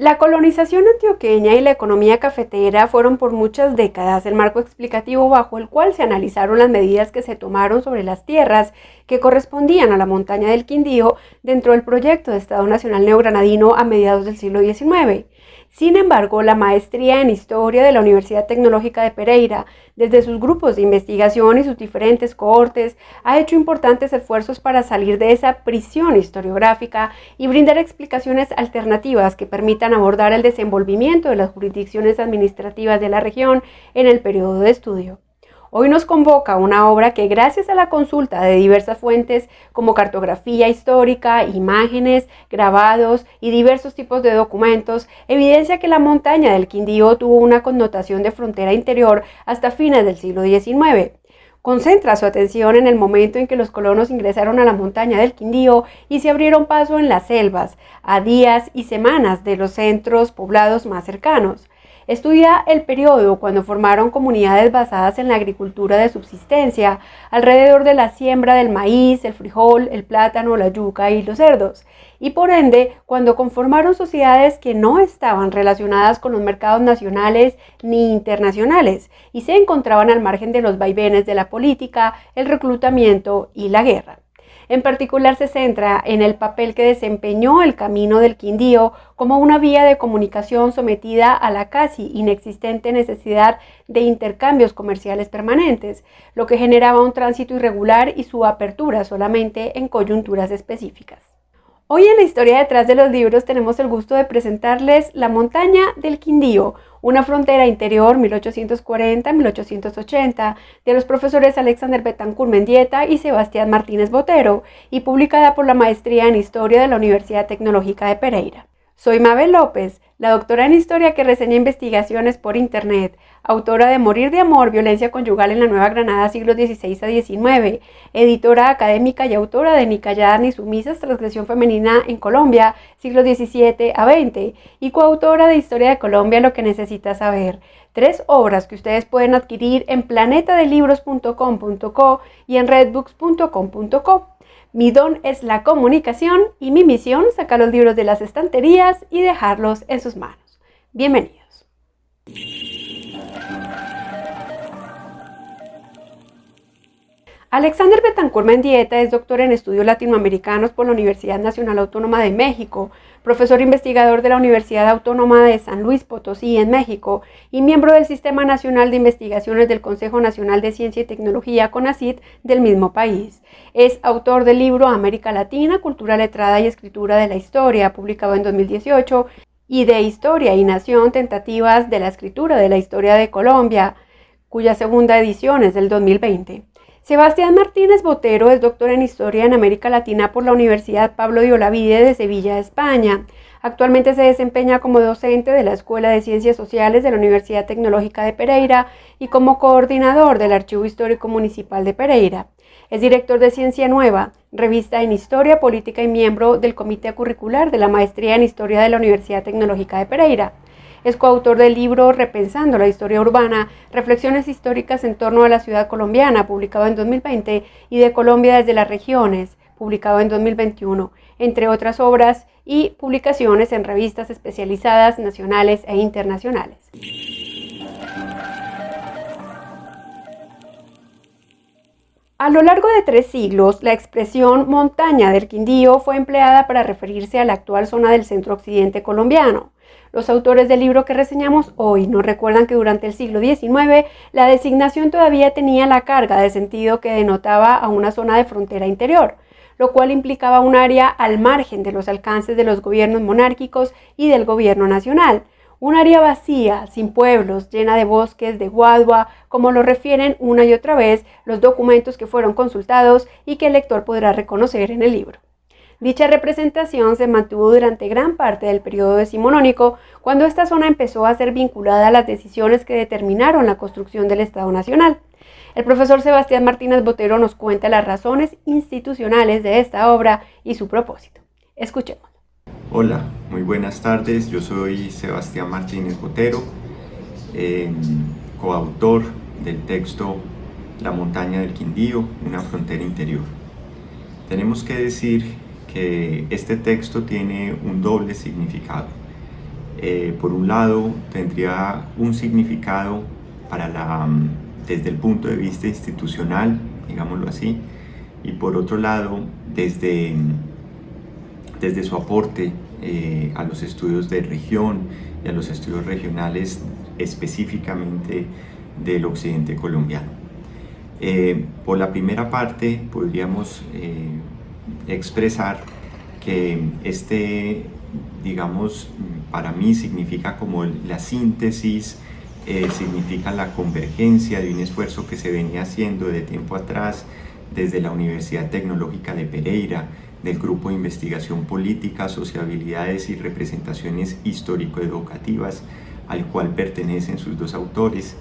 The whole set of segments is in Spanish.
La colonización antioqueña y la economía cafetera fueron por muchas décadas el marco explicativo bajo el cual se analizaron las medidas que se tomaron sobre las tierras que correspondían a la montaña del Quindío dentro del proyecto de Estado Nacional Neogranadino a mediados del siglo XIX. Sin embargo, la maestría en Historia de la Universidad Tecnológica de Pereira, desde sus grupos de investigación y sus diferentes cohortes, ha hecho importantes esfuerzos para salir de esa prisión historiográfica y brindar explicaciones alternativas que permitan abordar el desenvolvimiento de las jurisdicciones administrativas de la región en el periodo de estudio. Hoy nos convoca una obra que, gracias a la consulta de diversas fuentes como cartografía histórica, imágenes, grabados y diversos tipos de documentos, evidencia que la montaña del Quindío tuvo una connotación de frontera interior hasta fines del siglo XIX. Concentra su atención en el momento en que los colonos ingresaron a la montaña del Quindío y se abrieron paso en las selvas, a días y semanas de los centros poblados más cercanos. Estudia el periodo cuando formaron comunidades basadas en la agricultura de subsistencia, alrededor de la siembra del maíz, el frijol, el plátano, la yuca y los cerdos, y por ende, cuando conformaron sociedades que no estaban relacionadas con los mercados nacionales ni internacionales y se encontraban al margen de los vaivenes de la política, el reclutamiento y la guerra. En particular se centra en el papel que desempeñó el Camino del Quindío como una vía de comunicación sometida a la casi inexistente necesidad de intercambios comerciales permanentes, lo que generaba un tránsito irregular y su apertura solamente en coyunturas específicas. Hoy en la historia detrás de los libros tenemos el gusto de presentarles La montaña del Quindío, una frontera interior 1840-1880, de los profesores Alexander Betancourt Mendieta y Sebastián Martínez Botero, y publicada por la Maestría en Historia de la Universidad Tecnológica de Pereira. Soy Mabel López, la doctora en Historia que reseña investigaciones por Internet, autora de Morir de Amor, Violencia Conyugal en la Nueva Granada, siglos XVI a XIX, editora académica y autora de Ni calladas ni sumisas, transgresión femenina en Colombia, siglos XVII a XX, y coautora de Historia de Colombia, Lo que necesitas saber. 3 obras que ustedes pueden adquirir en planetadelibros.com.co y en redbooks.com.co. Mi don es la comunicación y mi misión sacar los libros de las estanterías y dejarlos en sus manos. Bienvenidos. Alexander Betancourt Mendieta es doctor en estudios latinoamericanos por la Universidad Nacional Autónoma de México, profesor investigador de la Universidad Autónoma de San Luis Potosí en México y miembro del Sistema Nacional de Investigaciones del Consejo Nacional de Ciencia y Tecnología CONACYT del mismo país. Es autor del libro América Latina, Cultura Letrada y Escritura de la Historia, publicado en 2018, y de Historia y Nación, Tentativas de la Escritura de la Historia de Colombia, cuya segunda edición es del 2020. Sebastián Martínez Botero es doctor en Historia en América Latina por la Universidad Pablo de Olavide de Sevilla, España. Actualmente se desempeña como docente de la Escuela de Ciencias Sociales de la Universidad Tecnológica de Pereira y como coordinador del Archivo Histórico Municipal de Pereira. Es director de Ciencia Nueva, revista en Historia Política y miembro del Comité Curricular de la Maestría en Historia de la Universidad Tecnológica de Pereira. Es coautor del libro Repensando la Historia Urbana, Reflexiones históricas en torno a la ciudad colombiana, publicado en 2020, y de Colombia desde las regiones, publicado en 2021, entre otras obras y publicaciones en revistas especializadas nacionales e internacionales. A lo largo de 3 siglos, la expresión montaña del Quindío fue empleada para referirse a la actual zona del centro-occidente colombiano. Los autores del libro que reseñamos hoy nos recuerdan que durante el siglo XIX la designación todavía tenía la carga de sentido que denotaba a una zona de frontera interior, lo cual implicaba un área al margen de los alcances de los gobiernos monárquicos y del gobierno nacional. Un área vacía, sin pueblos, llena de bosques, de guadua, como lo refieren una y otra vez los documentos que fueron consultados y que el lector podrá reconocer en el libro. Dicha representación se mantuvo durante gran parte del periodo decimonónico, cuando esta zona empezó a ser vinculada a las decisiones que determinaron la construcción del Estado Nacional. El profesor Sebastián Martínez Botero nos cuenta las razones institucionales de esta obra y su propósito. Escuchemos. Hola, muy buenas tardes. Yo soy Sebastián Martínez Botero, coautor del texto La montaña del Quindío, una frontera interior. Tenemos que decir que este texto tiene un doble significado. Por un lado, tendría un significado desde el punto de vista institucional, digámoslo así, y por otro lado, desde su aporte a los estudios de región y a los estudios regionales específicamente del occidente colombiano. Por la primera parte, podríamos expresar que digamos, para mí significa como la síntesis, significa la convergencia de un esfuerzo que se venía haciendo de tiempo atrás desde la Universidad Tecnológica de Pereira, del Grupo de Investigación Política, Sociabilidades y Representaciones Histórico-Educativas, al cual pertenecen sus dos autores,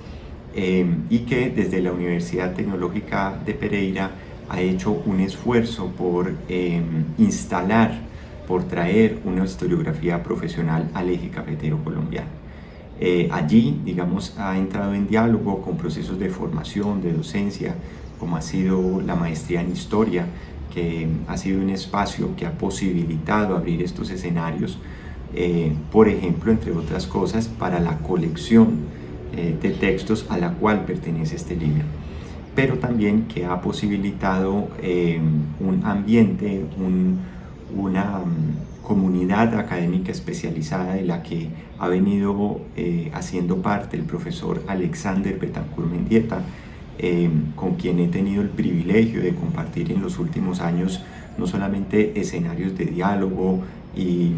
y que desde la Universidad Tecnológica de Pereira ha hecho un esfuerzo por por traer una historiografía profesional al eje cafetero colombiano. Allí, digamos, ha entrado en diálogo con procesos de formación, de docencia, como ha sido la maestría en historia, que ha sido un espacio que ha posibilitado abrir estos escenarios, por ejemplo, entre otras cosas, para la colección de textos a la cual pertenece este libro, pero también que ha posibilitado un ambiente, una comunidad académica especializada de la que ha venido haciendo parte el profesor Alexander Betancourt Mendieta, con quien he tenido el privilegio de compartir en los últimos años no solamente escenarios de diálogo y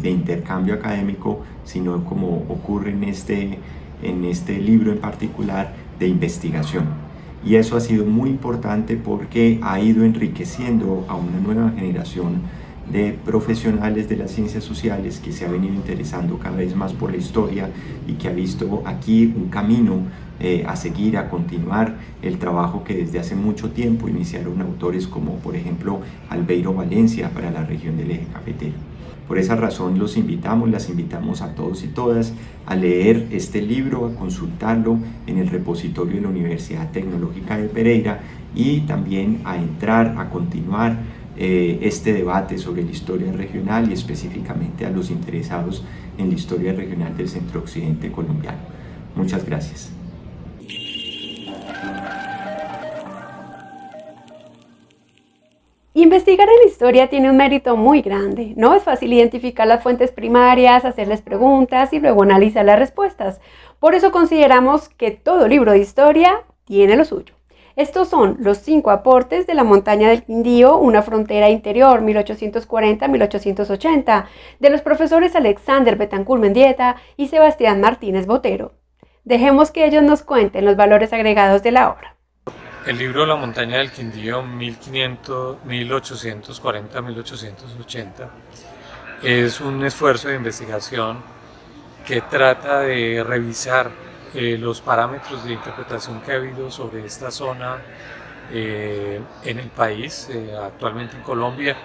de intercambio académico, sino como ocurre en este libro en particular, de investigación. Y eso ha sido muy importante porque ha ido enriqueciendo a una nueva generación de profesionales de las ciencias sociales que se ha venido interesando cada vez más por la historia y que ha visto aquí un camino a seguir, a continuar el trabajo que desde hace mucho tiempo iniciaron autores como por ejemplo Albeiro Valencia para la región del eje cafetero. Por esa razón las invitamos a todos y todas a leer este libro, a consultarlo en el repositorio de la Universidad Tecnológica de Pereira y también a entrar, a continuar este debate sobre la historia regional y específicamente a los interesados en la historia regional del centro-occidente colombiano. Muchas gracias. Investigar en la historia tiene un mérito muy grande. No es fácil identificar las fuentes primarias, hacerles preguntas y luego analizar las respuestas. Por eso consideramos que todo libro de historia tiene lo suyo. Estos son los 5 aportes de La montaña del Quindío, una frontera interior, 1840-1880, de los profesores Alexander Betancourt Mendieta y Sebastián Martínez Botero. Dejemos que ellos nos cuenten los valores agregados de la obra. El libro La montaña del Quindío, 1840-1880, es un esfuerzo de investigación que trata de revisar los parámetros de interpretación que ha habido sobre esta zona en el país, actualmente en Colombia,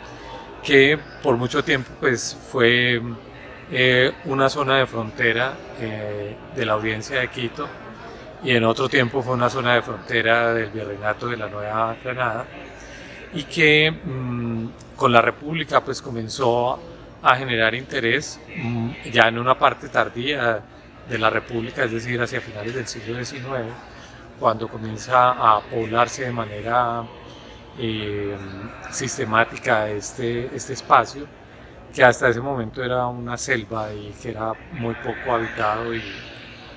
que por mucho tiempo pues, fue una zona de frontera de la audiencia de Quito, y en otro tiempo fue una zona de frontera del Virreinato de la Nueva Granada, y que con la República pues comenzó a generar interés ya en una parte tardía de la República, es decir, hacia finales del siglo XIX, cuando comienza a poblarse de manera sistemática este espacio, que hasta ese momento era una selva y que era muy poco habitado y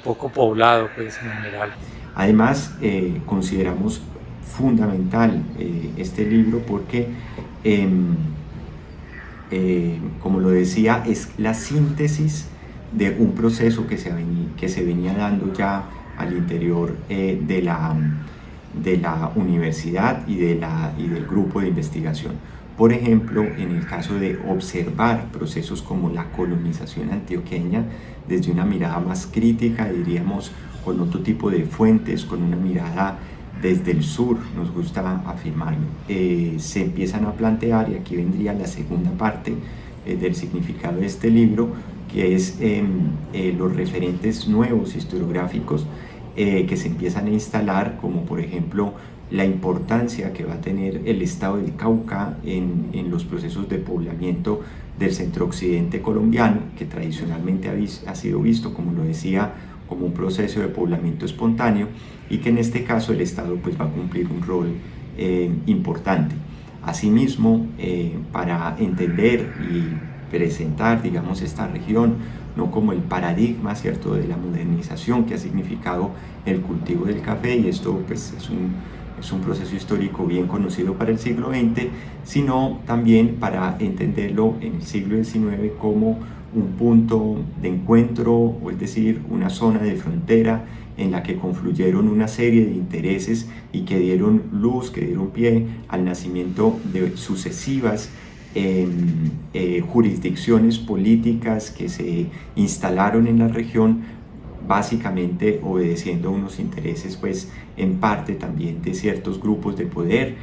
poco poblado pues, en general. Además, consideramos fundamental este libro porque, como lo decía, es la síntesis de un proceso que se venía dando ya al interior de la universidad y del grupo de investigación. Por ejemplo, en el caso de observar procesos como la colonización antioqueña desde una mirada más crítica, diríamos, con otro tipo de fuentes, con una mirada desde el sur, nos gusta afirmarlo, se empiezan a plantear, y aquí vendría la segunda parte del significado de este libro, que es los referentes nuevos historiográficos que se empiezan a instalar, como por ejemplo la importancia que va a tener el estado del Cauca en los procesos de poblamiento del centro-occidente colombiano, que tradicionalmente ha sido visto, como lo decía, como un proceso de poblamiento espontáneo, y que en este caso el Estado pues, va a cumplir un rol importante. Asimismo, para entender y presentar, digamos, esta región no como el paradigma, ¿cierto?, de la modernización que ha significado el cultivo del café, y esto pues, es un proceso histórico bien conocido para el siglo XX, sino también para entenderlo en el siglo XIX como un punto de encuentro, o es decir, una zona de frontera en la que confluyeron una serie de intereses y que dieron luz, que dieron pie al nacimiento de sucesivas jurisdicciones políticas que se instalaron en la región, básicamente obedeciendo unos intereses, pues en parte también de ciertos grupos de poder,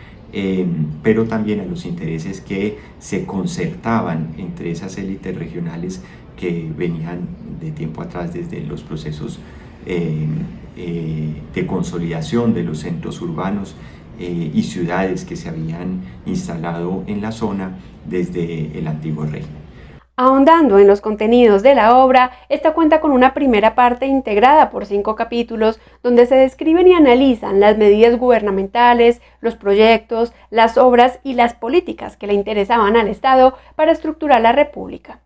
pero también a los intereses que se concertaban entre esas élites regionales que venían de tiempo atrás desde los procesos de consolidación de los centros urbanos y ciudades que se habían instalado en la zona desde el antiguo régimen. Ahondando en los contenidos de la obra, esta cuenta con una primera parte integrada por 5 capítulos donde se describen y analizan las medidas gubernamentales, los proyectos, las obras y las políticas que le interesaban al Estado para estructurar la República.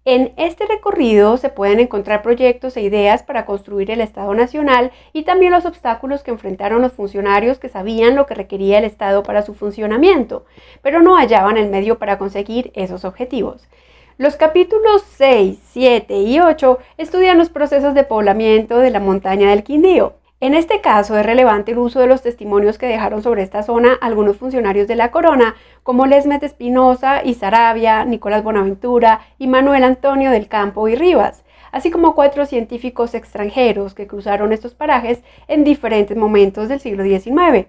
En este recorrido se pueden encontrar proyectos e ideas para construir el Estado Nacional y también los obstáculos que enfrentaron los funcionarios que sabían lo que requería el Estado para su funcionamiento, pero no hallaban el medio para conseguir esos objetivos. Los capítulos 6, 7 y 8 estudian los procesos de poblamiento de la montaña del Quindío. En este caso es relevante el uso de los testimonios que dejaron sobre esta zona algunos funcionarios de la corona, como Lesmet Espinosa y Saravia, Nicolás Bonaventura y Manuel Antonio del Campo y Rivas, así como 4 científicos extranjeros que cruzaron estos parajes en diferentes momentos del siglo XIX.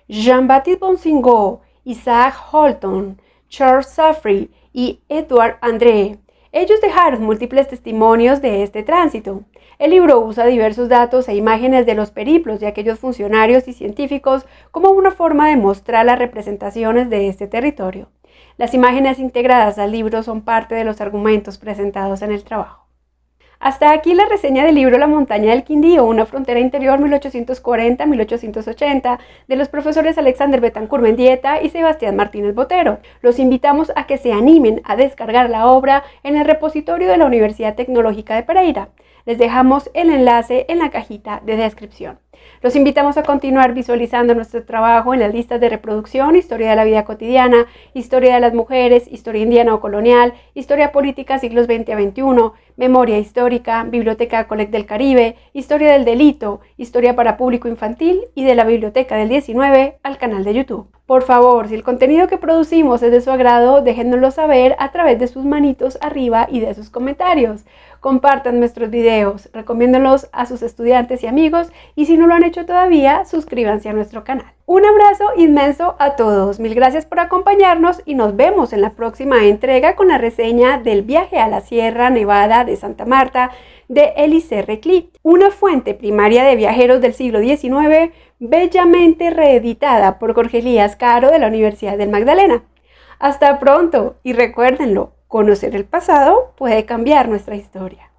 Jean-Baptiste Bonsingot, Isaac Holton, Charles Safry y Edouard André. Ellos dejaron múltiples testimonios de este tránsito. El libro usa diversos datos e imágenes de los periplos de aquellos funcionarios y científicos como una forma de mostrar las representaciones de este territorio. Las imágenes integradas al libro son parte de los argumentos presentados en el trabajo. Hasta aquí la reseña del libro La montaña del Quindío, una frontera interior 1840-1880 de los profesores Alexander Betancourt Mendieta y Sebastián Martínez Botero. Los invitamos a que se animen a descargar la obra en el repositorio de la Universidad Tecnológica de Pereira. Les dejamos el enlace en la cajita de descripción. Los invitamos a continuar visualizando nuestro trabajo en las listas de reproducción: Historia de la vida cotidiana, Historia de las mujeres, Historia indiana o colonial, Historia política siglos XX a XXI, Memoria histórica, Biblioteca Collect del Caribe, Historia del delito, Historia para público infantil y de la Biblioteca del 19 al canal de YouTube. Por favor, si el contenido que producimos es de su agrado, déjennoslo saber a través de sus manitos arriba y de sus comentarios. Compartan nuestros videos, recomiéndenlos a sus estudiantes y amigos, y si no lo han hecho todavía, suscríbanse a nuestro canal. Un abrazo inmenso a todos, mil gracias por acompañarnos y nos vemos en la próxima entrega con la reseña del viaje a la Sierra Nevada de Santa Marta de Elisée Reclus, una fuente primaria de viajeros del siglo XIX, bellamente reeditada por Jorge Elías Caro de la Universidad del Magdalena. Hasta pronto y recuérdenlo, conocer el pasado puede cambiar nuestra historia.